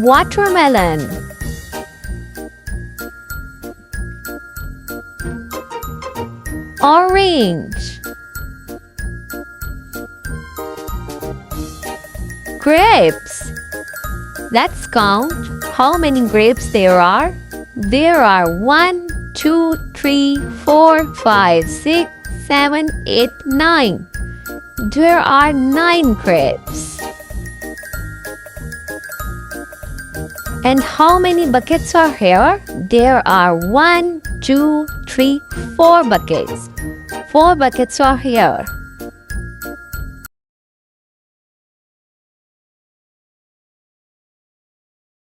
Watermelon. Orange. Grapes. Let's count how many grapes there are. There are 1, 2, 3, 4, 5, 6, 7, 8, 9. There are 9 grapes. And how many buckets are here? There are 1, 2, 3, 4 buckets. 4 buckets are here.